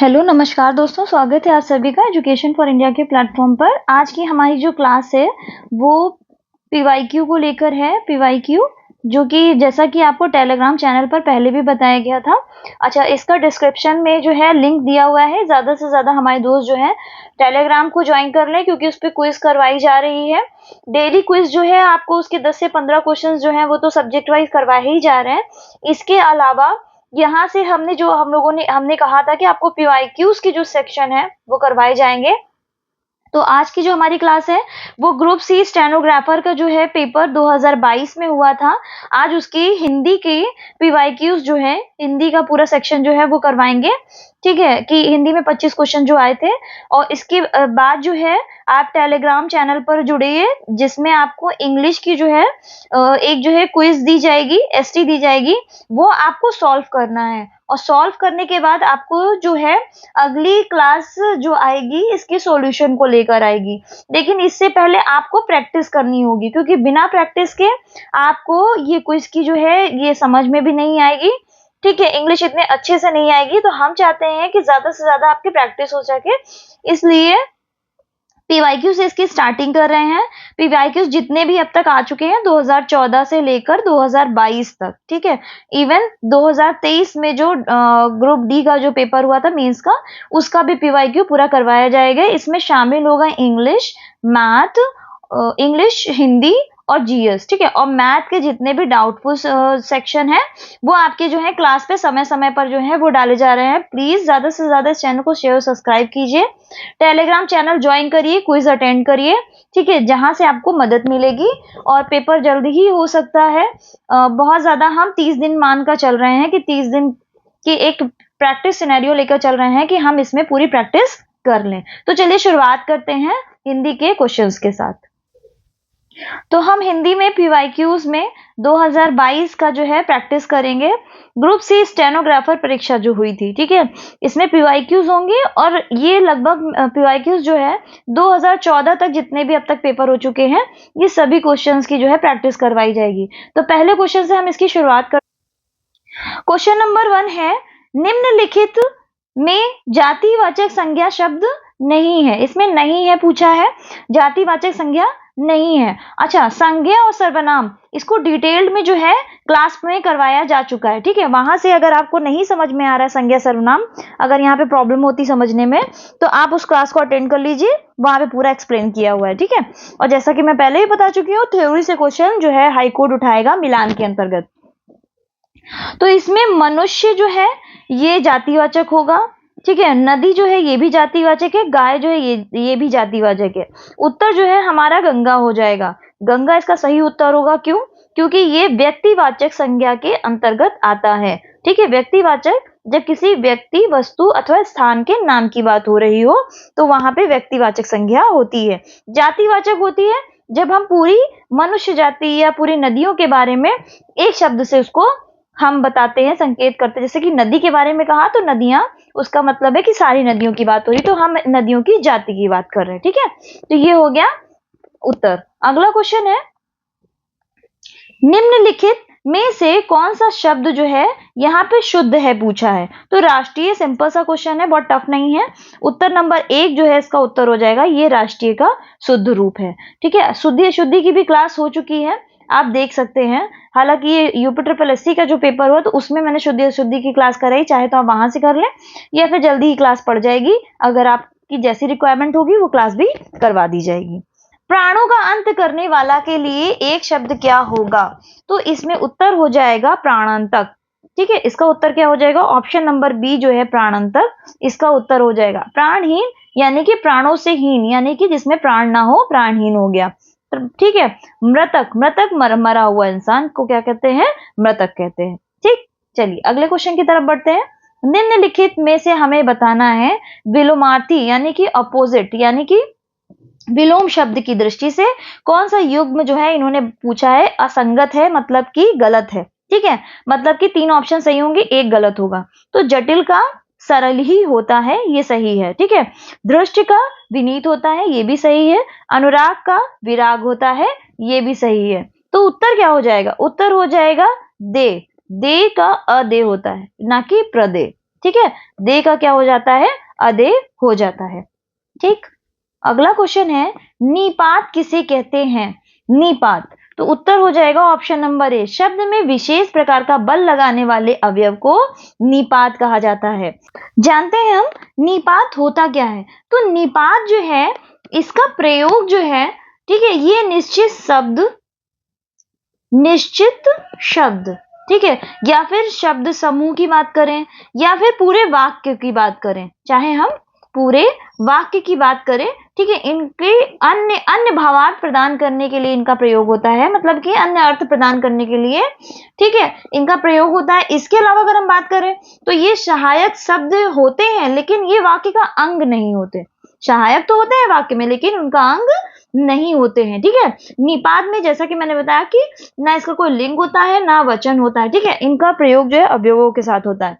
Hello नमस्कार दोस्तों, स्वागत है आप सभी का एजुकेशन फॉर इंडिया के प्लेटफॉर्म पर। आज की हमारी जो क्लास है वो पीवाईक्यू को लेकर है। पीवाईक्यू जो कि जैसा कि आपको टेलीग्राम चैनल पर पहले भी बताया गया था। अच्छा, इसका डिस्क्रिप्शन में जो है लिंक दिया हुआ है। ज़्यादा से ज़्यादा हमारे दोस्त जो है टेलीग्राम को ज्वाइन कर लें, क्योंकि उस पर क्विज करवाई जा रही है। डेली क्विज जो है आपको उसके 10 से 15 क्वेश्चन जो है वो तो सब्जेक्ट वाइज करवाए ही जा रहे हैं। इसके अलावा यहाँ से हमने कहा था कि आपको पीवाईक्यूज की जो सेक्शन है वो करवाए जाएंगे। तो आज की जो हमारी क्लास है वो ग्रुप सी स्टेनोग्राफर का जो है पेपर 2022 में हुआ था। आज उसकी हिंदी की पीवाईक्यूज जो है, हिंदी का पूरा सेक्शन जो है वो करवाएंगे। ठीक है कि हिंदी में 25 क्वेश्चन जो आए थे। और इसके बाद जो है आप टेलीग्राम चैनल पर जुड़िए, जिसमें आपको इंग्लिश की जो है एक जो है क्विज दी जाएगी, एसटी दी जाएगी, वो आपको सॉल्व करना है। और सॉल्व करने के बाद आपको जो है अगली क्लास जो आएगी इसके सॉल्यूशन को लेकर आएगी। लेकिन इससे पहले आपको प्रैक्टिस करनी होगी, क्योंकि बिना प्रैक्टिस के आपको ये क्विज की जो है ये समझ में भी नहीं आएगी। ठीक है, इंग्लिश इतने अच्छे से नहीं आएगी। तो हम चाहते हैं कि ज्यादा से ज्यादा आपकी प्रैक्टिस हो सके, इसलिए पीवाईक्यू से इसकी स्टार्टिंग कर रहे हैं। पीवाईक्यू जितने भी अब तक आ चुके हैं 2014 से लेकर 2022 तक। ठीक है, इवन 2023 में जो ग्रुप डी का जो पेपर हुआ था मेंस का, उसका भी पीवाईक्यू पूरा करवाया जाएगा। इसमें शामिल होगा इंग्लिश, मैथ, इंग्लिश, हिंदी और जीएस। ठीक है, और मैथ के जितने भी डाउटफुल सेक्शन है वो आपके जो है क्लास पे समय समय पर जो है वो डाले जा रहे हैं। प्लीज ज्यादा से ज्यादा इस चैनल को शेयर सब्सक्राइब कीजिए, टेलीग्राम चैनल ज्वाइन करिए, क्विज अटेंड करिए। ठीक है, जहां से आपको मदद मिलेगी और पेपर जल्दी ही हो सकता है। बहुत ज्यादा हम 30 दिन मान कर चल रहे हैं कि 30 दिन की एक प्रैक्टिस सिनेरियो लेकर चल रहे हैं कि हम इसमें पूरी प्रैक्टिस कर लें। तो चलिए शुरुआत करते हैं हिंदी के क्वेश्चंस के साथ। तो हम हिंदी में पीवाईक्यूज में 2022 का जो है प्रैक्टिस करेंगे। ग्रुप सी स्टेनोग्राफर परीक्षा जो हुई थी, ठीक है, इसमें पीवाईक्यूज होंगे। और ये लगभग पीवाईक्यूज जो है 2014 तक जितने भी अब तक पेपर हो चुके हैं, ये सभी क्वेश्चंस की जो है प्रैक्टिस करवाई जाएगी। तो पहले क्वेश्चन से हम इसकी शुरुआत कर। क्वेश्चन नंबर 1 है, निम्नलिखित में जातिवाचक संज्ञा शब्द नहीं है। इसमें नहीं है पूछा है, जातिवाचक संज्ञा नहीं है। अच्छा, संज्ञा और सर्वनाम इसको डिटेल्ड में जो है क्लास में करवाया जा चुका है। ठीक है, वहां से अगर आपको नहीं समझ में आ रहा है संज्ञा सर्वनाम, अगर यहाँ पे प्रॉब्लम होती समझने में, तो आप उस क्लास को अटेंड कर लीजिए, वहां पे पूरा एक्सप्लेन किया हुआ है। ठीक है, और जैसा कि मैं पहले ही बता चुकी हूँ, थ्योरी से क्वेश्चन जो है हाईकोर्ट उठाएगा मिलान के अंतर्गत। तो इसमें मनुष्य जो है ये जातिवाचक होगा। ठीक है, नदी जो है ये भी जातिवाचक है, गाय जो है ये भी जातिवाचक है। उत्तर जो है हमारा गंगा हो जाएगा। गंगा इसका सही उत्तर होगा। क्यों? क्योंकि ये व्यक्तिवाचक संज्ञा के अंतर्गत आता है। ठीक है, व्यक्तिवाचक जब किसी व्यक्ति, वस्तु अथवा स्थान के नाम की बात हो रही हो तो वहां पे व्यक्तिवाचक संज्ञा होती है। जातिवाचक होती है जब हम पूरी मनुष्य जाति या पूरी नदियों के बारे में एक शब्द से उसको हम बताते हैं, संकेत करते हैं। जैसे कि नदी के बारे में कहा तो नदियां, उसका मतलब है कि सारी नदियों की बात हो रही, तो हम नदियों की जाति की बात कर रहे हैं। ठीक है, तो ये हो गया उत्तर। अगला क्वेश्चन है, निम्नलिखित में से कौन सा शब्द जो है यहाँ पे शुद्ध है पूछा है। तो राष्ट्रीय सिंपल सा क्वेश्चन है, बहुत टफ नहीं है। उत्तर नंबर 1 जो है इसका उत्तर हो जाएगा, ये राष्ट्रीय का शुद्ध रूप है। ठीक है, शुद्धि अशुद्धि की भी क्लास हो चुकी है, आप देख सकते हैं। हालांकि ये यूपी ट्रिपल एससी का जो पेपर हुआ तो उसमें मैंने शुद्धि अशुद्धि की क्लास कराई, चाहे तो आप वहां से कर लें या फिर जल्दी ही क्लास पड़ जाएगी, अगर आपकी जैसी रिक्वायरमेंट होगी वो क्लास भी करवा दी जाएगी। प्राणों का अंत करने वाला के लिए एक शब्द क्या होगा। तो इसमें उत्तर हो जाएगा प्राणांतक। ठीक है, इसका उत्तर क्या हो जाएगा, ऑप्शन नंबर बी जो है प्राणांतक, इसका उत्तर हो जाएगा। प्राणहीन यानी कि प्राणों से हीन, यानी कि जिसमें प्राण ना हो, प्राणहीन हो गया। ठीक है, मृतक, मृतक मरा हुआ इंसान को क्या कहते हैं, मृतक कहते हैं। ठीक, चलिए अगले क्वेश्चन की तरफ बढ़ते हैं। निम्नलिखित में से हमें बताना है विलोमार्थी यानी कि अपोजिट, यानी कि विलोम शब्द की दृष्टि से कौन सा युग्म जो है इन्होंने पूछा है असंगत है, मतलब कि गलत है। ठीक है, मतलब कि 3 ऑप्शन सही होंगे, 1 गलत होगा। तो जटिल का सरल ही होता है, ये सही है। ठीक है, धृष्ट का विनीत होता है, ये भी सही है। अनुराग का विराग होता है, ये भी सही है। तो उत्तर क्या हो जाएगा, उत्तर हो जाएगा दे। दे का अदे होता है, ना कि प्रदे। ठीक है, दे का क्या हो जाता है, अदे हो जाता है। ठीक, अगला क्वेश्चन है, निपात किसे कहते हैं? निपात, तो उत्तर हो जाएगा ऑप्शन नंबर ए, शब्द में विशेष प्रकार का बल लगाने वाले अवयव को निपात कहा जाता है। जानते हैं हम निपात होता क्या है। तो निपात जो है, इसका प्रयोग जो है, ठीक है, ये निश्चित शब्द, ठीक है, या फिर शब्द समूह की बात करें या फिर पूरे वाक्य की बात करें, चाहे हम पूरे वाक्य की बात करें, ठीक है, इनके अन्य अन्य भावार्थ प्रदान करने के लिए इनका प्रयोग होता है, मतलब कि अन्य अर्थ प्रदान करने के लिए, ठीक है, इनका प्रयोग होता है। इसके अलावा अगर हम बात करें तो ये सहायक शब्द होते हैं, लेकिन ये वाक्य का अंग नहीं होते। सहायक तो होते हैं वाक्य में, लेकिन उनका अंग नहीं होते हैं। ठीक है, निपात में जैसा कि मैंने बताया कि ना इसका कोई लिंग होता है ना वचन होता है। ठीक है, इनका प्रयोग जो है अवयवों के साथ होता है।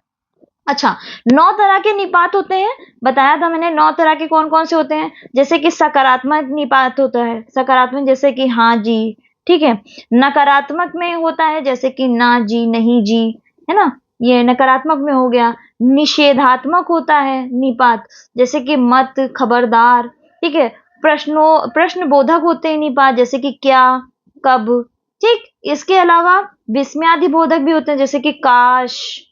अच्छा, 9 तरह के निपात होते हैं, बताया था मैंने 9 तरह के कौन कौन से होते हैं। जैसे कि सकारात्मक निपात होता है, सकारात्मक जैसे कि हाँ जी, ठीक है। नकारात्मक में होता है जैसे कि ना जी, नहीं जी, है ना, ये नकारात्मक में हो गया। निषेधात्मक होता है निपात, जैसे कि मत, खबरदार, ठीक है। प्रश्न बोधक होते हैं निपात, जैसे कि क्या, कब, ठीक। इसके अलावा विस्मयादिबोधक भी होते हैं, जैसे कि काश,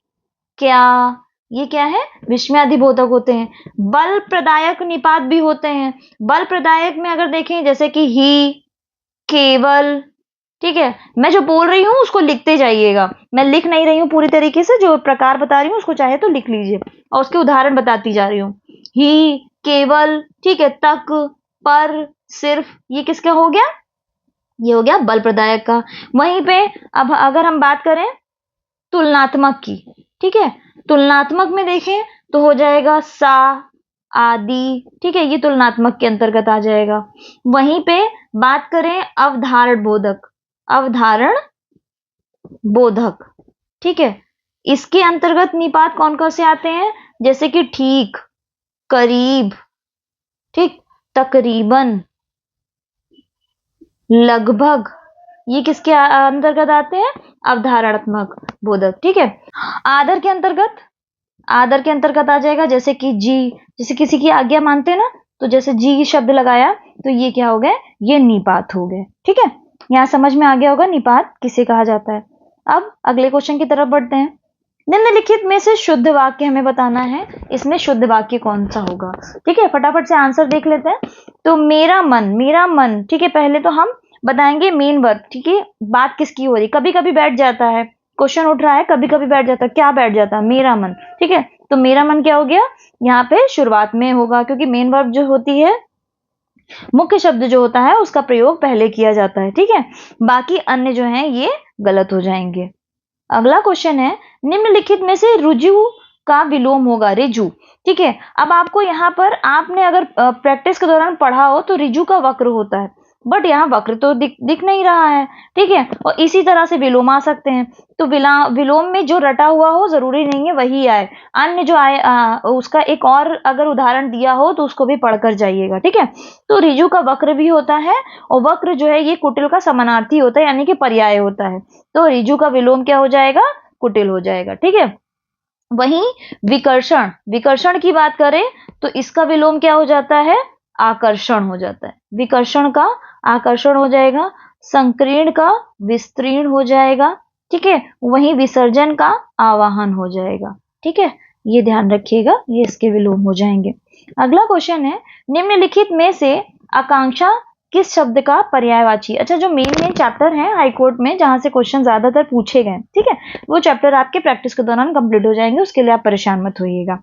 क्या, ये क्या है, विस्मयादिबोधक होते हैं। बल प्रदायक निपात भी होते हैं। बल प्रदायक में अगर देखें जैसे कि ही, केवल, ठीक है। मैं जो बोल रही हूं उसको लिखते जाइएगा, मैं लिख नहीं रही हूं पूरी तरीके से, जो प्रकार बता रही हूं उसको चाहे तो लिख लीजिए, और उसके उदाहरण बताती जा रही हूँ। ही, केवल, ठीक है, तक, पर, सिर्फ, ये किसका हो गया, ये हो गया बल प्रदायक का। वहीं पे अब अगर हम बात करें तुलनात्मक की, ठीक है, तुलनात्मक में देखें तो हो जाएगा सा, आदि, ठीक है, ये तुलनात्मक के अंतर्गत आ जाएगा। वहीं पे बात करें अवधारण बोधक, ठीक है, इसके अंतर्गत निपात कौन कौन से आते हैं, जैसे कि ठीक, करीब, ठीक, तकरीबन, लगभग, ये किसके अंतर्गत आते हैं, अवधारणात्मक बोधक, ठीक है। आदर के अंतर्गत आ जाएगा जैसे कि जी, जैसे किसी की आज्ञा मानते हैं ना, तो जैसे जी शब्द लगाया तो ये क्या हो गए, ये निपात हो गए। ठीक है, यहां समझ में आ गया होगा निपात किसे कहा जाता है। अब अगले क्वेश्चन की तरफ बढ़ते हैं। निम्नलिखित में से शुद्ध वाक्य हमें बताना है, इसमें शुद्ध वाक्य कौन सा होगा। ठीक है, फटाफट से आंसर देख लेते हैं। तो मेरा मन, ठीक है, पहले तो हम बताएंगे मेन वर्ब, ठीक है, बात किसकी हो रही, कभी कभी बैठ जाता है, क्वेश्चन उठ रहा है, कभी कभी बैठ जाता है, क्या बैठ जाता है, मेरा मन, ठीक है। तो मेरा मन क्या हो गया, यहाँ पे शुरुआत में होगा, क्योंकि मेन वर्ब जो होती है, मुख्य शब्द जो होता है उसका प्रयोग पहले किया जाता है। ठीक है, बाकी अन्य जो है ये गलत हो जाएंगे। अगला क्वेश्चन है, निम्नलिखित में से रुजु का विलोम होगा, रिजु, ठीक है। अब आपको यहाँ पर आपने अगर प्रैक्टिस के दौरान पढ़ा हो तो रिजु का वक्र होता है, बट यहाँ वक्र तो दिख नहीं रहा है, ठीक है। और इसी तरह से विलोम आ सकते हैं, तो विलोम में जो रटा हुआ हो जरूरी नहीं है वही आए, अन्य जो आए उसका एक और अगर उदाहरण दिया हो तो उसको भी पढ़कर जाइएगा। ठीक है, तो रिजु का वक्र भी होता है, और वक्र जो है ये कुटिल का समानार्थी होता है, यानी कि पर्याय होता है। तो रिजु का विलोम क्या हो जाएगा, कुटिल हो जाएगा। ठीक है, वहीं विकर्षण की बात करें तो इसका विलोम क्या हो जाता है, आकर्षण हो जाता है। विकर्षण का आकर्षण हो जाएगा, संकीर्ण का विस्तीर्ण हो जाएगा, ठीक है। वहीं विसर्जन का आवाहन हो जाएगा। ठीक है, ये ध्यान रखिएगा, ये इसके विलोम हो जाएंगे। अगला क्वेश्चन है, निम्नलिखित में से आकांक्षा किस शब्द का पर्यायवाची। अच्छा, जो मेन चैप्टर है हाईकोर्ट में जहां से क्वेश्चन ज्यादातर पूछे गए, ठीक है, वो चैप्टर आपके प्रैक्टिस के दौरान कंप्लीट हो जाएंगे, उसके लिए आप परेशान मत होइएगा।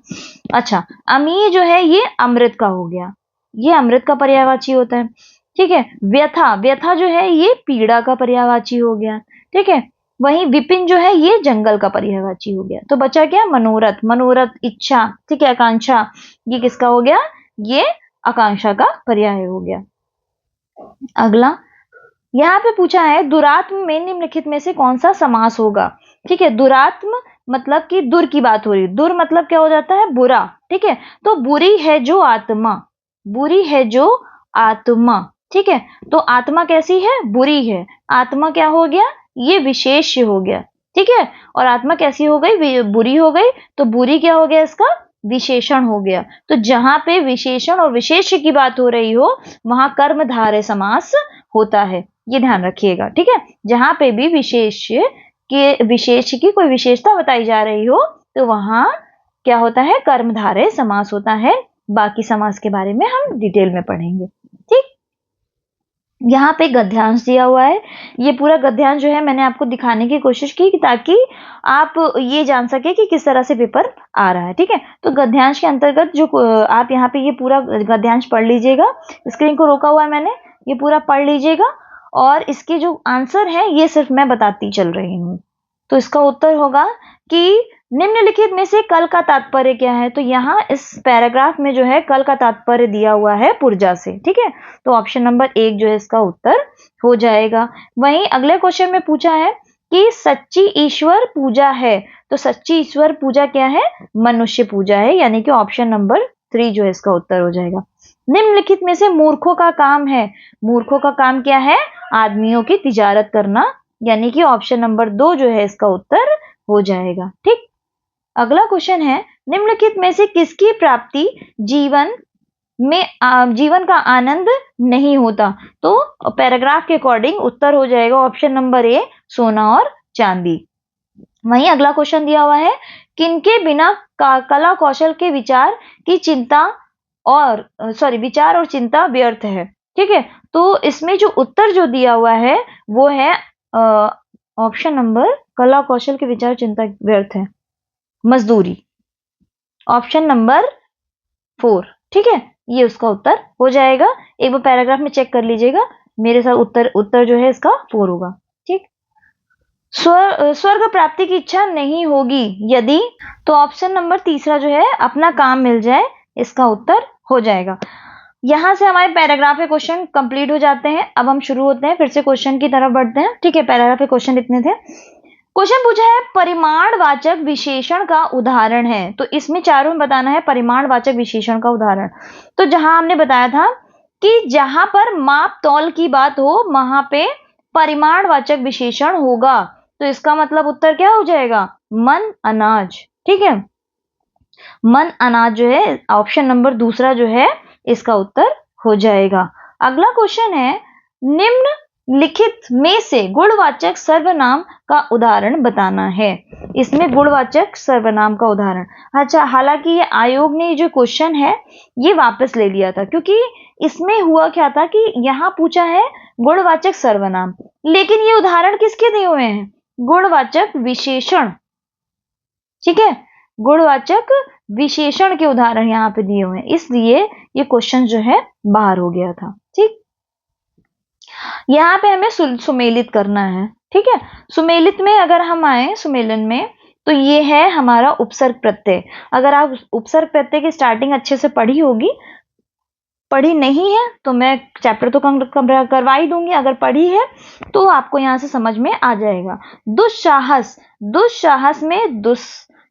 अच्छा, अमीय जो है ये अमृत का हो गया, ये अमृत का पर्यायवाची होता है। ठीक है, व्यथा जो है ये पीड़ा का पर्यायवाची हो गया। ठीक है, वहीं विपिन जो है ये जंगल का पर्यायवाची हो गया। तो बचा क्या, मनोरथ, इच्छा, ठीक है, आकांक्षा, ये किसका हो गया, ये आकांक्षा का पर्याय हो गया। अगला यहाँ पे पूछा है, दुरात्म में निम्नलिखित में से कौन सा समास होगा। ठीक है, दुरात्म मतलब कि दुर की बात हो रही है, दुर मतलब क्या हो जाता है, बुरा। ठीक है, तो बुरी है जो आत्मा, ठीक है, तो आत्मा कैसी है, बुरी है। आत्मा क्या हो गया, ये विशेष्य हो गया। ठीक है। और आत्मा कैसी हो गई, बुरी हो गई, तो बुरी क्या हो गया, इसका विशेषण हो गया। तो जहां पे विशेषण और विशेष्य की बात हो रही हो वहां कर्मधारय समास होता है, ये ध्यान रखिएगा। ठीक है, जहां पे भी विशेष की कोई विशेषता बताई जा रही हो तो वहां क्या होता है, कर्मधारय समास होता है। बाकी समास के बारे में हम डिटेल में पढ़ेंगे। ठीक, यहाँ पे गद्यांश दिया हुआ है। ये पूरा गद्यांश जो है मैंने आपको दिखाने की कोशिश की ताकि आप ये जान सके कि किस तरह से पेपर आ रहा है। ठीक है, तो गद्यांश के अंतर्गत जो आप यहाँ पे ये पूरा गद्यांश पढ़ लीजिएगा। स्क्रीन को रोका हुआ है मैंने, ये पूरा पढ़ लीजिएगा और इसके जो आंसर है ये सिर्फ मैं बताती चल रही हूँ। तो इसका उत्तर होगा कि निम्नलिखित में से कल का तात्पर्य क्या है। तो यहाँ इस पैराग्राफ में जो है कल का तात्पर्य दिया हुआ है पुर्जा से। ठीक है, तो ऑप्शन नंबर 1 जो है इसका उत्तर हो जाएगा। वहीं अगले क्वेश्चन में पूछा है कि सच्ची ईश्वर पूजा है, तो सच्ची ईश्वर पूजा क्या है, मनुष्य पूजा है, यानी कि ऑप्शन नंबर 3 जो है इसका उत्तर हो जाएगा। निम्नलिखित में से मूर्खों का काम है, मूर्खों का काम क्या है, आदमियों की तिजारत करना, यानी कि ऑप्शन नंबर 2 जो है इसका उत्तर हो जाएगा। ठीक, अगला क्वेश्चन है निम्नलिखित में से किसकी प्राप्ति जीवन का आनंद नहीं होता। तो पैराग्राफ के अकॉर्डिंग उत्तर हो जाएगा ऑप्शन नंबर ए, सोना और चांदी। वहीं अगला क्वेश्चन दिया हुआ है किनके बिना कला कौशल के विचार और चिंता व्यर्थ है। ठीक है, तो इसमें जो उत्तर जो दिया हुआ है वो है ऑप्शन नंबर, कला कौशल के विचार चिंता व्यर्थ है, मजदूरी, ऑप्शन नंबर 4। ठीक है, ये उसका उत्तर हो जाएगा। एक बार पैराग्राफ में चेक कर लीजिएगा, मेरे साथ उत्तर जो है इसका 4 होगा। ठीक, स्वर्ग प्राप्ति की इच्छा नहीं होगी यदि, तो ऑप्शन नंबर 3 जो है अपना काम मिल जाए, इसका उत्तर हो जाएगा। यहां से हमारे पैराग्राफ के क्वेश्चन कंप्लीट हो जाते हैं। अब हम शुरू होते हैं, फिर से क्वेश्चन की तरफ बढ़ते हैं। ठीक है, पैराग्राफ के क्वेश्चन इतने थे। क्वेश्चन पूछा है परिमाणवाचक विशेषण का उदाहरण है, तो इसमें चारों में बताना है परिमाणवाचक विशेषण का उदाहरण। तो जहां हमने बताया था कि जहां पर माप तौल की बात हो वहां पे परिमाणवाचक विशेषण होगा, तो इसका मतलब उत्तर क्या हो जाएगा, मन अनाज। ठीक है, मन अनाज जो है ऑप्शन नंबर 2 जो है इसका उत्तर हो जाएगा। अगला क्वेश्चन है निम्नलिखित में से गुणवाचक सर्वनाम का उदाहरण बताना है। इसमें गुणवाचक सर्वनाम का उदाहरण, अच्छा हालांकि ये आयोग ने जो क्वेश्चन है ये वापस ले लिया था, क्योंकि इसमें हुआ क्या था कि यहाँ पूछा है गुणवाचक सर्वनाम, लेकिन ये उदाहरण किसके दिए हुए हैं, गुणवाचक विशेषण। ठीक है, गुणवाचक विशेषण के उदाहरण यहाँ पे दिए हुए हैं, इसलिए ये क्वेश्चन जो है बाहर हो गया था। ठीक, यहाँ पे हमें सुमेलित करना है। ठीक है, सुमेलित में अगर हम आए सुमेलन में, तो ये है हमारा उपसर्ग प्रत्यय। अगर आप उपसर्ग प्रत्यय की स्टार्टिंग अच्छे से पढ़ी होगी, पढ़ी नहीं है तो मैं चैप्टर तो करवा ही दूंगी, अगर पढ़ी है तो आपको यहाँ से समझ में आ जाएगा। दुस्साहस, दुस्साहस में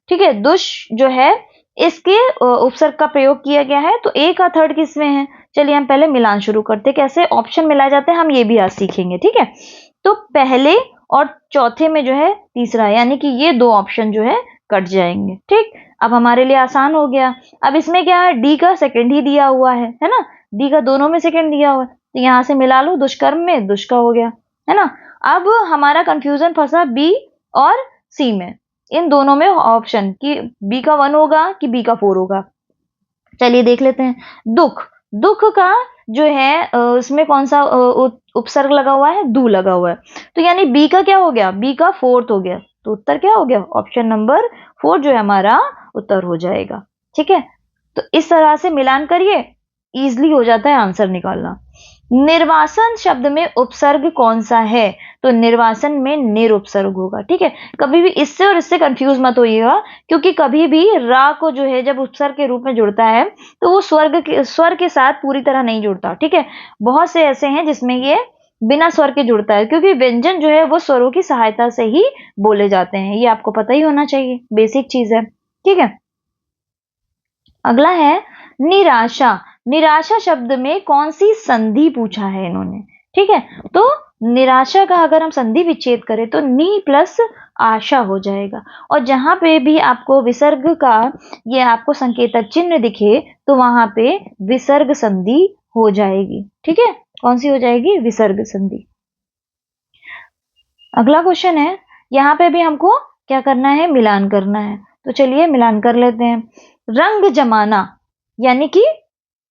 ठीक है, दुष जो है इसके उपसर्ग का प्रयोग किया गया है, तो ए का थर्ड किसमें है, चलिए हम पहले मिलान शुरू करते हैं, कैसे ऑप्शन मिलाए जाते हैं हम ये भी आज सीखेंगे। ठीक है, तो पहले और चौथे में जो है तीसरा, यानी कि ये 2 ऑप्शन जो है कट जाएंगे। ठीक, अब हमारे लिए आसान हो गया। अब इसमें क्या है, डी का सेकंड ही दिया हुआ है ना, डी का दोनों में सेकंड दिया हुआ है, तो यहां से मिला लो, दुष्कर्म में दुष् का हो गया, है ना। अब हमारा कंफ्यूजन फंसा बी और सी में, इन दोनों में ऑप्शन कि बी का 1 होगा कि बी का 4 होगा। चलिए देख लेते हैं। दुख, दुख का जो है उसमें कौन सा उपसर्ग लगा हुआ है, दू लगा हुआ है, तो यानी बी का क्या हो गया, बी का 4th हो गया, तो उत्तर क्या हो गया, ऑप्शन नंबर 4 जो है हमारा उत्तर हो जाएगा। ठीक है, तो इस तरह से मिलान करिए, इजिली हो जाता है आंसर निकालना। निर्वासन शब्द में उपसर्ग कौन सा है, तो निर्वासन में निर उपसर्ग होगा। ठीक है, कभी भी इससे और इससे कंफ्यूज मत होइएगा, क्योंकि कभी भी रा को जो है जब उपसर्ग के रूप में जुड़ता है तो वो स्वर के साथ पूरी तरह नहीं जुड़ता। ठीक है, बहुत से ऐसे हैं जिसमें ये बिना स्वर के जुड़ता है, क्योंकि व्यंजन जो है वो स्वरों की सहायता से ही बोले जाते हैं, ये आपको पता ही होना चाहिए, बेसिक चीज है। ठीक है, अगला है निराशा। निराशा शब्द में कौन सी संधि पूछा है इन्होंने। ठीक है, तो निराशा का अगर हम संधि विच्छेद करें तो नी प्लस आशा हो जाएगा। और जहां पे भी आपको विसर्ग का ये आपको संकेतक चिन्ह दिखे तो वहां पे विसर्ग संधि हो जाएगी। ठीक है, कौन सी हो जाएगी? विसर्ग संधि। अगला क्वेश्चन है, यहाँ पे भी हमको क्या करना है? मिलान करना है। तो चलिए मिलान कर लेते हैं। रंग जमाना यानी कि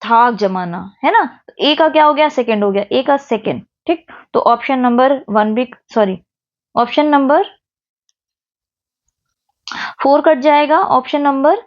थाक जमाना, है ना? तो ए का क्या हो गया? सेकंड हो गया, ए का सेकंड। ठीक, तो ऑप्शन नंबर 1 भी, सॉरी, ऑप्शन नंबर 4 कट जाएगा, ऑप्शन नंबर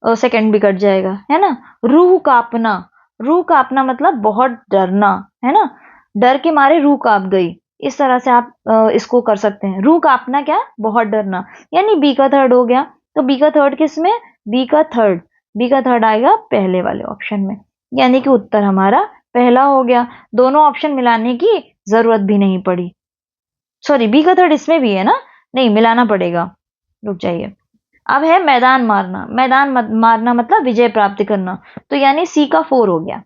सेकंड भी कट जाएगा, है ना? रूह कांपना, रूह कांपना मतलब बहुत डरना, है ना? डर के मारे रूह कांप गई, इस तरह से आप इसको कर सकते हैं। रूह कांपना क्या? बहुत डरना, यानी बी का थर्ड हो गया। तो बी का थर्ड किस में? बी का थर्ड, बी का थर्ड आएगा पहले वाले ऑप्शन में, यानी कि उत्तर हमारा पहला हो गया। दोनों ऑप्शन मिलाने की जरूरत भी नहीं पड़ी। सॉरी, बी का थर्ड इसमें भी है ना? नहीं, मिलाना पड़ेगा, रुक जाइए। अब है मैदान मारना, मैदान मारना मतलब विजय प्राप्त करना, तो यानी सी का 4 हो गया।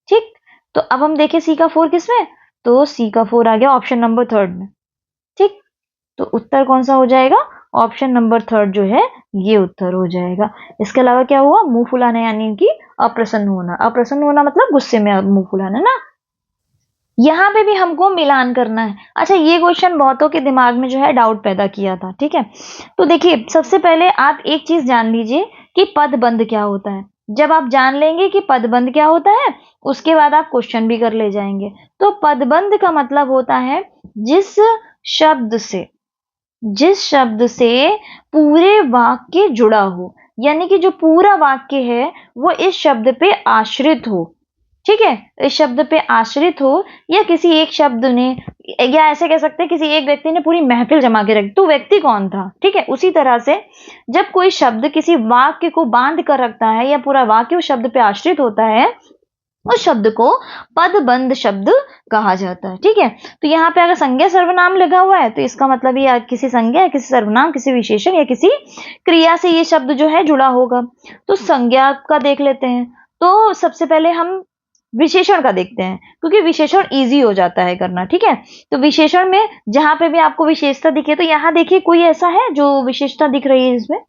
ठीक, तो अब हम देखें सी का 4 किसमें? तो सी का 4 आ गया ऑप्शन नंबर थर्ड में। ठीक, तो उत्तर कौन सा हो जाएगा? ऑप्शन नंबर थर्ड जो है ये उत्तर हो जाएगा। इसके अलावा क्या हुआ? मुंह फुलाना यानी कि अप्रसन्न होना, अप्रसन्न होना मतलब गुस्से में मुंह फुलाना ना। यहाँ पे भी हमको मिलान करना है। अच्छा, ये क्वेश्चन बहुतों के दिमाग में जो है डाउट पैदा किया था। ठीक है, तो देखिए सबसे पहले आप एक चीज जान लीजिए कि पदबंध क्या होता है। जब आप जान लेंगे कि पदबंध क्या होता है, उसके बाद आप क्वेश्चन भी कर ले जाएंगे। तो पदबंध का मतलब होता है जिस शब्द से, जिस शब्द से पूरे वाक्य जुड़ा हो, यानी कि जो पूरा वाक्य है वो इस शब्द पे आश्रित हो। ठीक है, इस शब्द पे आश्रित हो, या किसी एक शब्द ने, या ऐसे कह सकते हैं किसी एक व्यक्ति ने पूरी महफिल जमा के रखी, तो व्यक्ति कौन था? ठीक है, उसी तरह से जब कोई शब्द किसी वाक्य को बांध कर रखता है या पूरा वाक्य उस शब्द पे आश्रित होता है, उस शब्द को पदबंध शब्द कहा जाता है। ठीक है, तो यहाँ पे अगर संज्ञा सर्वनाम लगा हुआ है तो इसका मतलब ये किसी संज्ञा, किसी सर्वनाम, किसी विशेषण या किसी क्रिया से ये शब्द जो है जुड़ा होगा। तो संज्ञा का देख लेते हैं। तो सबसे पहले हम विशेषण का देखते हैं, क्योंकि विशेषण इजी हो जाता है करना। ठीक है, तो विशेषण में जहां पे भी आपको विशेषता दिखे, तो यहाँ देखिए कोई ऐसा है जो विशेषता दिख रही है इसमें,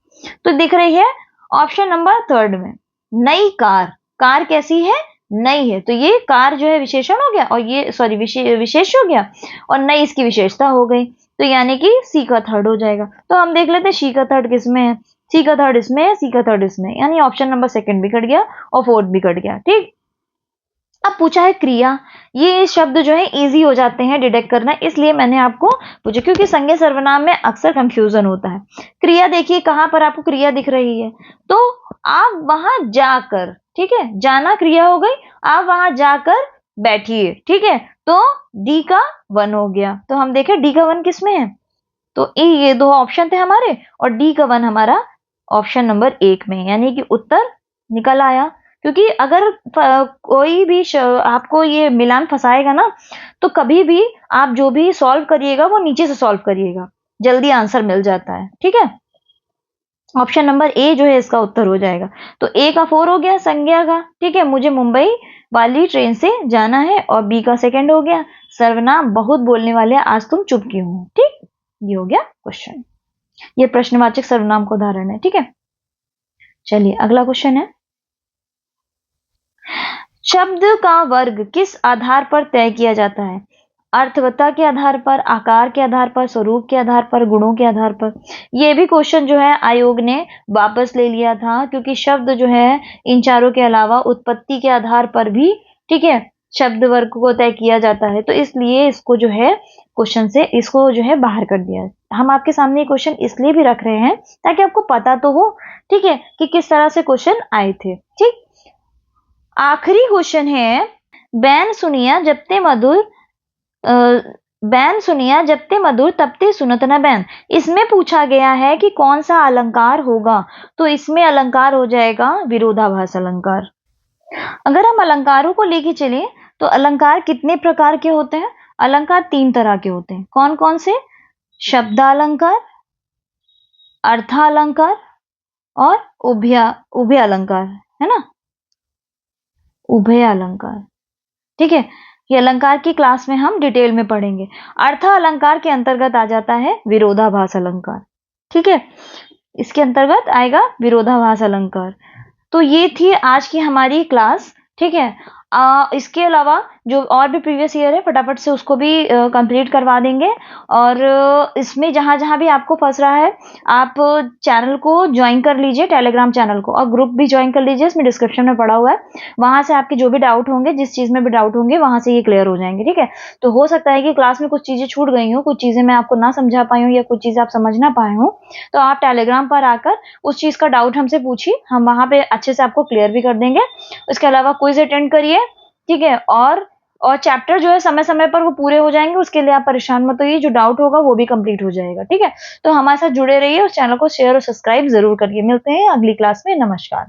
तो दिख रही है ऑप्शन नंबर थर्ड में, नई कार। कार कैसी है? नई है, तो ये कार जो है विशेषण हो गया, और ये सॉरी विशेष हो गया, और नई इसकी विशेषता हो गई, तो यानी कि सी का थर्ड हो जाएगा। तो हम देख लेते हैं सी का थर्ड किसमें है। सी का थर्ड इसमें है, सी का थर्ड इसमें, यानी ऑप्शन नंबर सेकंड भी कट गया और फोर्थ भी कट गया। ठीक, अब पूछा है क्रिया, ये शब्द जो है इजी हो जाते हैं डिटेक्ट करना, इसलिए मैंने आपको पूछा, क्योंकि संज्ञा सर्वनाम में अक्सर कंफ्यूजन होता है। क्रिया देखिए कहां पर आपको क्रिया दिख रही है, तो आप वहां जाकर, ठीक है, जाना क्रिया हो गई, आप वहां जाकर बैठिए। ठीक है, तो डी का 1 हो गया। तो हम देखें डी का 1 किस में है, तो ये दो ऑप्शन थे हमारे, और डी का 1 हमारा ऑप्शन नंबर 1 में, यानी कि उत्तर निकल आया। क्योंकि अगर कोई भी आपको ये मिलान फंसाएगा ना, तो कभी भी आप जो भी सॉल्व करिएगा वो नीचे से सॉल्व करिएगा, जल्दी आंसर मिल जाता है। ठीक है, ऑप्शन नंबर ए जो है इसका उत्तर हो जाएगा। तो ए का 4 हो गया संज्ञा का। ठीक है, मुझे मुंबई वाली ट्रेन से जाना है, और बी का सेकंड हो गया सर्वनाम, बहुत बोलने वाले आज तुम चुप क्यों हो। ठीक, ये हो गया क्वेश्चन, ये प्रश्नवाचक सर्वनाम का उदाहरण है। ठीक है, चलिए अगला क्वेश्चन है, शब्द का वर्ग किस आधार पर तय किया जाता है? अर्थवत्ता के आधार पर, आकार के आधार पर, स्वरूप के आधार पर, गुणों के आधार पर। यह भी क्वेश्चन जो है आयोग ने वापस ले लिया था, क्योंकि शब्द जो है इन चारों के अलावा उत्पत्ति के आधार पर भी, ठीक है, शब्द वर्ग को तय किया जाता है, तो इसलिए इसको जो है क्वेश्चन से इसको जो है बाहर कर दिया। हम आपके सामने ये क्वेश्चन इसलिए भी रख रहे हैं ताकि आपको पता तो हो, ठीक है, कि किस तरह से क्वेश्चन आए थे। ठीक, आखिरी क्वेश्चन है, बैन सुनिया जबते मधुर, बैन सुनिया जबते मधुर तबते सुनत न बैन। इसमें पूछा गया है कि कौन सा अलंकार होगा, तो इसमें अलंकार हो जाएगा विरोधाभास अलंकार। अगर हम अलंकारों को लेके चले तो अलंकार कितने प्रकार के होते हैं? अलंकार 3 तरह के होते हैं। कौन कौन से? शब्दालंकार, अर्थालंकार और उभय अलंकार, है ना, उभय अलंकार। ठीक है, ये अलंकार की क्लास में हम डिटेल में पढ़ेंगे। अर्थ अलंकार के अंतर्गत आ जाता है विरोधाभास अलंकार। ठीक है, इसके अंतर्गत आएगा विरोधाभास अलंकार। तो ये थी आज की हमारी क्लास। ठीक है, इसके अलावा जो और भी प्रीवियस ईयर है फटाफट से उसको भी कंप्लीट करवा देंगे। और इसमें जहां जहां भी आपको फंस रहा है आप चैनल को ज्वाइन कर लीजिए, टेलीग्राम चैनल को, और ग्रुप भी ज्वाइन कर लीजिए, इसमें डिस्क्रिप्शन में पड़ा हुआ है। वहां से आपके जो भी डाउट होंगे, जिस चीज में भी डाउट होंगे, वहां से ये क्लियर हो जाएंगे। ठीक है, तो हो सकता है कि क्लास में कुछ चीजें छूट गई हो, कुछ चीजें मैं आपको ना समझा पाई हूँ या कुछ चीजें आप समझ ना पाए हो, तो आप टेलीग्राम पर आकर उस चीज का डाउट हमसे पूछिए, हम वहां पे अच्छे से आपको क्लियर भी कर देंगे। इसके अलावा क्विज अटेंड करिए। ठीक है, और चैप्टर जो है समय समय पर वो पूरे हो जाएंगे, उसके लिए आप परेशान मत होइए, जो डाउट होगा वो भी कंप्लीट हो जाएगा। ठीक है, तो हमारे साथ जुड़े रहिए, उस चैनल को शेयर और सब्सक्राइब जरूर करिए। मिलते हैं अगली क्लास में। नमस्कार।